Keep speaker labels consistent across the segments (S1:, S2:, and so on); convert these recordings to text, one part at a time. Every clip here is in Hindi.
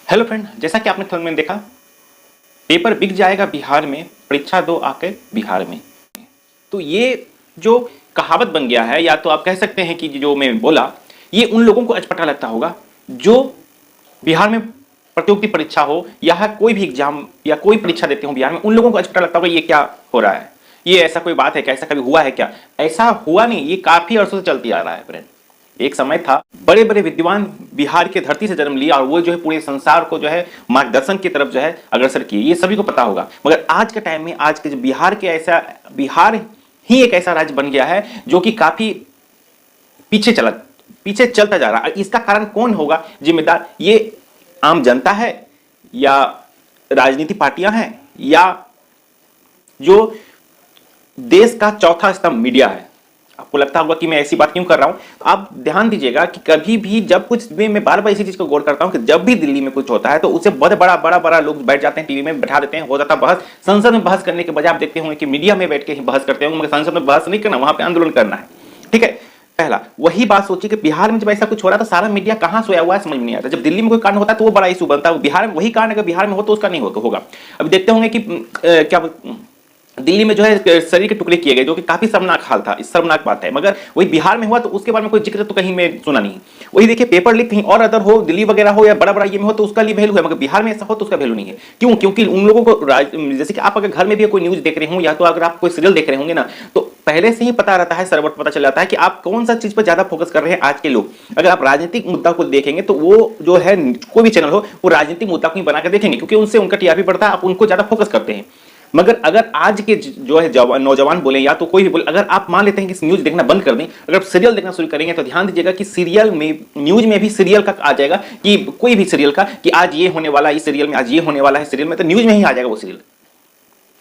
S1: हेलो फ्रेंड, जैसा कि आपने थंबनेल में देखा, पेपर बिक जाएगा बिहार में, परीक्षा दो आके बिहार में। तो ये जो कहावत बन गया है, या तो आप कह सकते हैं कि जो मैं बोला, ये उन लोगों को अचपटा लगता होगा जो बिहार में प्रतियोगिता परीक्षा हो या कोई भी एग्जाम या कोई परीक्षा देते हो बिहार में, उन लोगों को अचपटा लगता होगा ये क्या हो रहा है, ये ऐसा कोई बात है क्या, ऐसा कभी हुआ है क्या? ऐसा हुआ नहीं, ये काफी अरसों से चलती आ रहा है फ्रेंड। एक समय था, बड़े बड़े विद्वान बिहार के धरती से जन्म लिया और वो जो है पूरे संसार को जो है मार्गदर्शन की तरफ जो है अग्रसर किए, ये सभी को पता होगा। मगर आज के टाइम में, आज के जो बिहार ही एक ऐसा राज्य बन गया है जो कि काफी पीछे चलता जा रहा है। इसका कारण कौन होगा जिम्मेदार? ये आम जनता है, या राजनीति पार्टियां हैं, या जो देश का चौथा स्तंभ मीडिया है? आपको लगता होगा कि मैं ऐसी बात क्यों कर रहा हूं। आप ध्यान दीजिएगा कि कभी भी जब कुछ भी, मैं बार बार इसी चीज को गौर करता हूं कि जब भी दिल्ली में कुछ होता है तो उसे बहुत बड़ा लोग बैठ जाते हैं, टीवी में बैठा देते हैं, हो जाता बहस। संसद में बहस करने के बजाय आप देखते होंगे कि मीडिया में बैठ के ही बहस करते होंगे, मगर संसद में बहस नहीं करना, वहां पे आंदोलन करना है। ठीक है, पहला वही बात सोचिए कि बिहार में जब ऐसा कुछ हो रहा था, सारा मीडिया कहां सोया हुआ है समझ में नहीं आता। जब दिल्ली में कोई कांड होता है तो वो बड़ा इशू बनता है, बिहार में वही कांड अगर बिहार में हो तो उसका नहीं होगा। अभी देखते होंगे कि क्या दिल्ली में जो है शरीर के टुकड़े किए गए, जो कि काफी शर्मनाक हाल था, शर्मनाक बात है। मगर वही बिहार में हुआ तो उसके बारे में कोई जिक्र तो कहीं में सुना नहीं। वही देखिए, पेपर लीक कहीं और अदर हो, दिल्ली वगैरह हो या बड़ा ये में हो तो उसका लिए वैल्यू है, मगर बिहार में ऐसा हो तो उसका वैल्यू नहीं है। क्यों? क्योंकि उन लोगों को, जैसे कि आप अगर घर में भी कोई न्यूज देख रहे हो या तो अगर आप कोई सीरियल देख रहे होंगे ना, तो पहले से ही पता रहता है, सर्वर पता चल जाता है कि आप कौन सा चीज पर ज्यादा फोकस कर रहे हैं आज के लोग। अगर आप राजनीतिक मुद्दा को देखेंगे तो वो जो है, कोई भी चैनल हो वो राजनीतिक मुद्दा को ही बनाकर देखेंगे, क्योंकि उनसे उनका टीआरपी बढ़ता है, आप उनको ज्यादा फोकस करते हैं। मगर अगर आज के जो है नौजवान बोले या तो कोई भी बोले, अगर आप मान लेते हैं कि न्यूज देखना बंद कर दें, अगर आप सीरियल देखना शुरू करेंगे तो ध्यान दीजिएगा कि सीरियल में, न्यूज में भी सीरियल का आ जाएगा कि कोई भी सीरियल का, कि आज ये होने वाला है इस सीरियल में, आज ये होने वाला है सीरियल में, तो न्यूज में ही आ जाएगा वो सीरियल।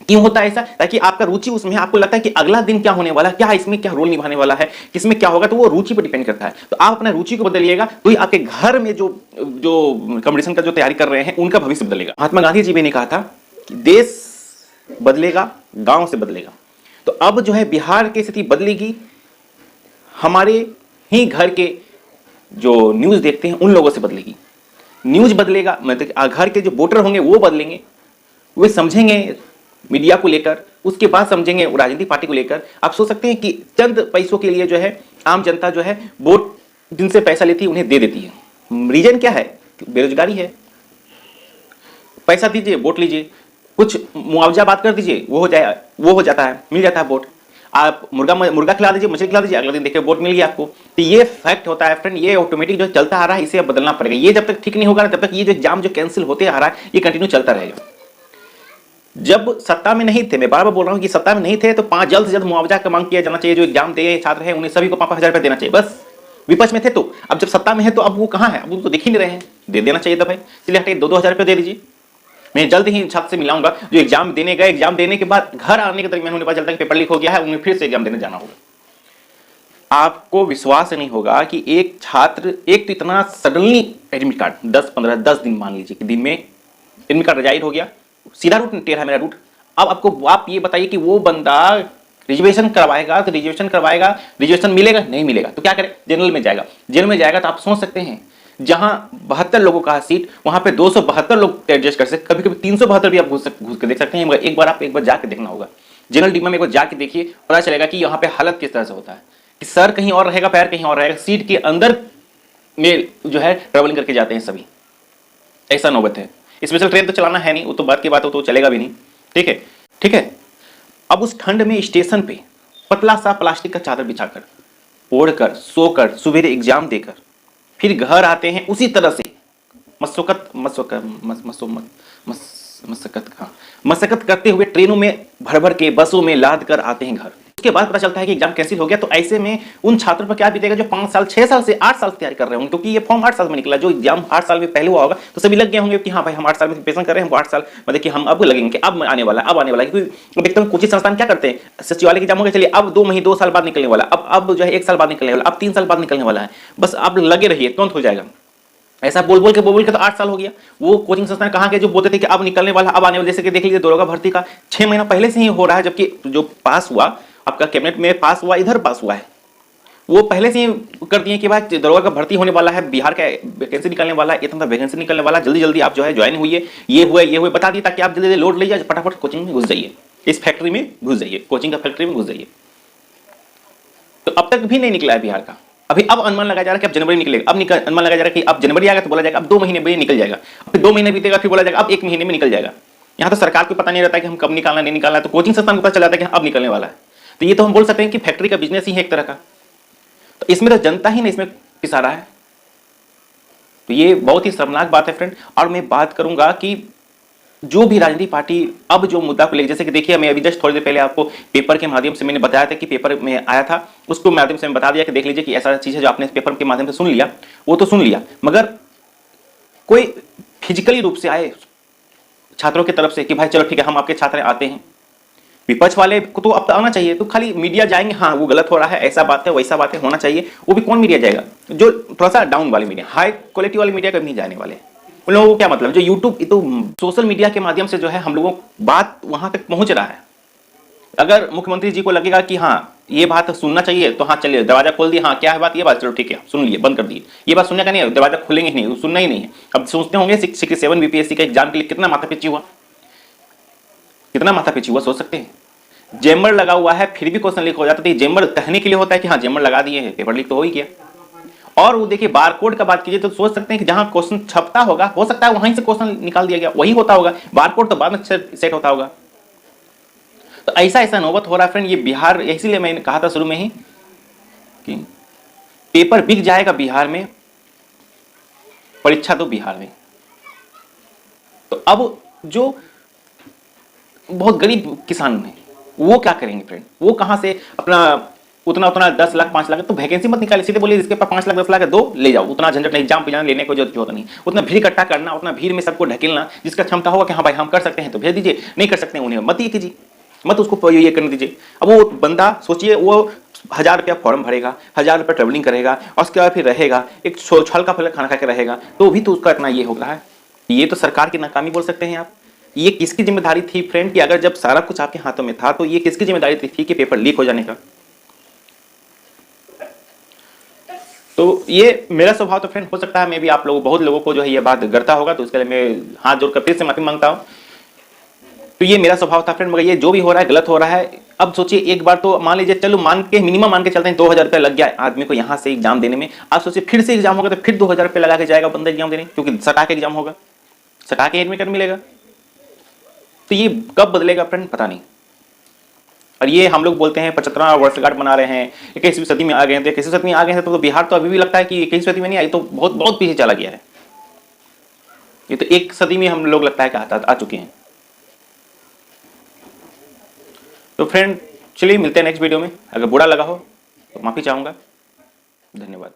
S1: क्यों होता है ऐसा? ताकि आपका रुचि उसमें है, आपको लगता है कि अगला दिन क्या होने वाला है, क्या इसमें क्या रोल निभाने वाला है, किसमें क्या होगा, तो वो रुचि पर डिपेंड करता है। तो आप अपना रुचि को बदलिएगा तो ही आपके घर में जो कंपटीशन का जो तैयारी कर रहे हैं उनका भविष्य बदलेगा। महात्मा गांधी जी ने कहा था कि देश बदलेगा, गांव से बदलेगा। तो अब जो है बिहार की स्थिति बदलेगी, हमारे ही घर के जो न्यूज देखते हैं उन लोगों से बदलेगी। न्यूज बदलेगा, मतलब घर के जो वोटर होंगे वो बदलेंगे, वे समझेंगे मीडिया को लेकर, उसके बाद समझेंगे राजनीतिक पार्टी को लेकर। आप सोच सकते हैं कि चंद पैसों के लिए जो है आम जनता जो है वोट जिनसे पैसा लेती है उन्हें दे देती है। रीजन क्या है? बेरोजगारी है। पैसा दीजिए, वोट लीजिए, कुछ मुआवजा बात कर दीजिए, वो हो जाता है, मिल जाता है वोट। आप मुर्गा खिला दीजिए, मछली खिला दीजिए, अगले दिन देखिए वोट मिल गया आपको। तो ये फैक्ट होता है फ्रेंड, ये ऑटोमेटिक जो चलता आ रहा है, इसे अब बदलना पड़ेगा। ये जब तक ठीक नहीं होगा ना, तब तक ये जो एग्जाम जो कैंसिल होते आ रहा है ये कंटिन्यू चलता रहेगा। जब सत्ता में नहीं थे, मैं बार बार बोल रहा हूं कि सत्ता में नहीं थे, तो जल्द से जल्द मुआवजा का मांग किया जाना चाहिए। जो एग्जाम दे छात्र हैं उन्हें सभी को 5,000 रुपए देना चाहिए, बस। विपक्ष में थे तो, अब जब सत्ता में है तो अब वो कहां है? अब उनको दिख ही नहीं रहे हैं, दे देना चाहिए था भाई। चलिए हटाइए, 2,000 रुपए दे दीजिए। मैं जल्द ही छात्र से मिलाऊंगा जो एग्जाम देने गए, एग्जाम देने के बाद घर आने के दरमियान उन्हें पता चलता है कि पेपर लीक हो गया है, उन्हें फिर से एग्जाम देने जाना होगा। आपको विश्वास नहीं होगा कि एक छात्र, एक तो इतना सडनली एडमिट कार्ड 10 दिन मान लीजिए कि दिन में एडमिट कार्ड रिजाइन हो गया, सीधा रूट टेढ़ा मेरा रूट। अब आपको आप ये बताइए कि वो बंदा रिजर्वेशन करवाएगा तो रिजर्वेशन मिलेगा? नहीं मिलेगा तो क्या करे? जनरल में जाएगा। जनरल में जाएगा तो आप सोच सकते हैं, जहां 72 लोगों का सीट, वहां पे 272 लोग एडजस्ट कर सकते, कभी कभी 372 भी आप घुस के देख सकते हैं। मगर एक बार जाके देखना होगा जनरल डिब्बा में, एक बार जाके देखिए, पता चलेगा कि यहाँ पे हालत किस तरह से होता है, कि सर कहीं और रहेगा, पैर कहीं और रहेगा, सीट के अंदर में जो है ट्रेवलिंग करके जाते हैं सभी। ऐसा नौबत है। स्पेशल ट्रेन तो चलाना है नहीं, वो तो बात की बात हो, तो चलेगा भी नहीं। ठीक है। अब उस ठंड में स्टेशन पे पतला सा प्लास्टिक का चादर बिछाकर, ओढ़कर, सोकर, सवेरे एग्जाम देकर फिर घर आते हैं उसी तरह से मशक्कत करते हुए, ट्रेनों में भर के, बसों में लाद कर आते हैं घर। उसके बाद पता चलता है कि एग्जाम कैंसिल हो गया। तो ऐसे में उन छात्रों पर क्या बीतेगा जो 5 साल, 6 साल से 8 साल से तैयारी कर रहे होंगे, क्योंकि ये फॉर्म 8 साल में निकला। जो एग्जाम 8 साल में पहले हुआ होगा तो सभी लग गए होंगे कि हाँ भाई हम 8 साल में प्रिपरेशन कर रहे हैं, 8 साल मतलब कि हम अब लगेंगे, अब आने वाला है। क्योंकि देखते हैं कोचिंग संस्थान क्या करते हैं, सचिवालय के एग्जाम हो गया, चलिए अब 2 साल बाद निकलने वाला, अब जो है 1 साल बाद निकलने वाला, अब 3 साल बाद निकलने वाला है, बस अब लगे रहिए, तुरंत हो जाएगा। ऐसा बोल के तो 8 साल हो गया। वो कोचिंग संस्थान कहाँ के जो बोलते थे कि अब निकलने वाला, अब आने वाला, जैसे कि देख लीजिए दरोगा भर्ती का 6 महीना पहले से ही हो रहा है, जबकि जो पास हुआ आपका कैबिनेट में पास हुआ, इधर पास हुआ है, वो पहले से ही कर दिए कि भाई दरोगा का भर्ती होने वाला है, बिहार का वैकेंसी निकलने वाला है, इतना वैकेंसी निकलने वाला है, जल्दी जल्दी आप जो है ज्वाइन हुई, ये हुए बता दिए, ताकि आप जल्दी जल्दी लोड लीजिए, फटाफट कोचिंग में घुस जाइए, इस फैक्ट्री में घुस जाइए, कोचिंग का फैक्ट्री में घुस जाइए। तो अब तक भी नहीं निकला है बिहार का। अभी अब अनुमान लगाया जा रहा है कि अब जनवरी निकलेगा, अब अनुमान लगाया जा रहा है कि अब जनवरी आएगा तो बोला जाएगा अब 2 महीने में निकल जाएगा, फिर 2 महीने बीतेगा फिर बोला जाएगा अब 1 महीने में निकल जाएगा। यहाँ तो सरकार को पता नहीं रहता कि हम कब निकालना नहीं निकालना, तो कोचिंग संस्थान को पता चल जाता है कि अब निकलने वाला है। तो ये तो हम बोल सकते हैं कि फैक्ट्री का बिजनेस ही है एक तरह का। तो इसमें तो जनता ही नहीं इसमें पिसा रहा है। तो ये बहुत ही शर्मनाक बात है फ्रेंड। और मैं बात करूंगा कि जो भी राजनीतिक पार्टी अब जो मुद्दा को लेकर, जैसे कि देखिए मैं अभी जस्ट थोड़ी देर पहले आपको पेपर के माध्यम से मैंने बताया था कि पेपर में आया था, उसको माध्यम से मैं बता दिया कि देख लीजिए कि ऐसा चीज है जो आपने पेपर के माध्यम से सुन लिया, वो तो सुन लिया, मगर कोई फिजिकली रूप से आए छात्रों की तरफ से कि भाई चलो ठीक है हम आपके छात्र आते हैं, विपक्ष वाले को तो अब आना चाहिए। तो खाली मीडिया जाएंगे, हाँ वो गलत हो रहा है, ऐसा बात है वैसा बात है, होना चाहिए, वो भी कौन मीडिया जाएगा? जो थोड़ा सा डाउन वाले मीडिया, हाई क्वालिटी वाले मीडिया कभी नहीं जाने वाले। उन लोगों को क्या मतलब, जो यूट्यूब तो सोशल मीडिया के माध्यम से जो है हम लोगों बात वहां तक पहुंच रहा है। अगर मुख्यमंत्री जी को लगेगा कि हाँ ये बात सुनना चाहिए, तो हाँ चलिए दरवाजा खोल दिए, हाँ क्या है बात, ये बात चलो ठीक है सुन लिए, बंद कर दिए, ये बात सुनने का नहीं है, दरवाजा खोलेंगे ही नहीं, सुनना ही नहीं है। अब सोचते होंगे 67 बीपीएससी का एग्जाम के लिए कितना माथापच्ची हुआ, कितना माथापच्ची हुआ, सोच सकते हैं। जेमर लगा हुआ है फिर भी क्वेश्चन लीक हो जाता है। जेमर कहने के लिए होता है कि हाँ जेमर लगा दिए हैं, पेपर लीक तो हो ही गया। और वो देखिए बारकोड का बात कीजिए तो सोच सकते हैं कि जहां क्वेश्चन छपता होगा हो सकता है वहीं से क्वेश्चन निकाल दिया गया, वही होता होगा, बारकोड तो बाद में सेट होता होगा। तो ऐसा ऐसा नौबत हो रहा है फ्रेंड ये बिहार। इसीलिए मैंने कहा था शुरू में ही कि पेपर बिक जाएगा बिहार में, परीक्षा तो बिहार में। तो अब जो बहुत गरीब किसान है वो क्या करेंगे फ्रेंड, वो कहां से अपना उतना 10 लाख 5 लाख, तो वैकेंसी मत निकाले, सीधे बोलिए जिसके पास 5 लाख 10 लाख है दो ले जाओ, उतना झंझट नहीं, एग्जाम पे लेने को जरूरत नहीं, उतना भीड़ इकट्ठा करना, उतना भीड़ में सबको ढकेलना। जिसका क्षमता होगा कि हाँ भाई हम कर सकते हैं तो भेज दीजिए, नहीं कर सकते उन्हें मत ये कीजिए, मत उसको ये करने दीजिए। अब वो बंदा सोचिए वो 1000 रुपया फॉर्म भरेगा, 1000 रुपया ट्रेवलिंग करेगा और उसके बाद फिर रहेगा एक हल्का फुल्का खाना खा के रहेगा, तो भी तो उसका इतना ये हो रहा है। ये तो सरकार की नाकामी बोल सकते हैं आप। ये किसकी जिम्मेदारी थी फ्रेंड कि अगर जब सारा कुछ आपके हाथों में था तो ये किसकी जिम्मेदारी थी कि पेपर लीक हो जाने का? तो ये मेरा स्वभाव तो फ्रेंड हो सकता है मैं भी आप लोगों बहुत लोगों को जो है ये बात गरता होगा, तो उसके लिए मैं हाथ जोड़कर फिर से माफी मांगता हूं। तो ये मेरा स्वभाव था फ्रेंड, मगर ये जो भी हो रहा है गलत हो रहा है। अब सोचिए एक बार तो मान लीजिए चलो मान के मिनिमम मान के चलते हैं 2000 रुपया लग गया आदमी को यहाँ से एग्जाम देने में। आप सोचिए फिर से एग्जाम होगा तो फिर 2000 रुपया लगा के जाएगा बंदा एग्जाम देने, क्योंकि सटा के एग्जाम होगा, सटा के एडमिट मिलेगा। तो ये कब बदलेगा फ्रेंड पता नहीं। और ये हम लोग बोलते हैं 75वां वर्षगांठ मना रहे हैं, 21वीं सदी में आ गए हैं, तो 21वीं सदी में आ गए हैं तो बिहार तो अभी भी लगता है कि 21वीं सदी में नहीं आई, तो बहुत बहुत पीछे चला गया है। ये तो 1 सदी में हम लोग लगता है कि आ चुके हैं। तो फ्रेंड चलिए मिलते हैं नेक्स्ट वीडियो में। अगर बुरा लगा हो तो माफी चाहूंगा। धन्यवाद।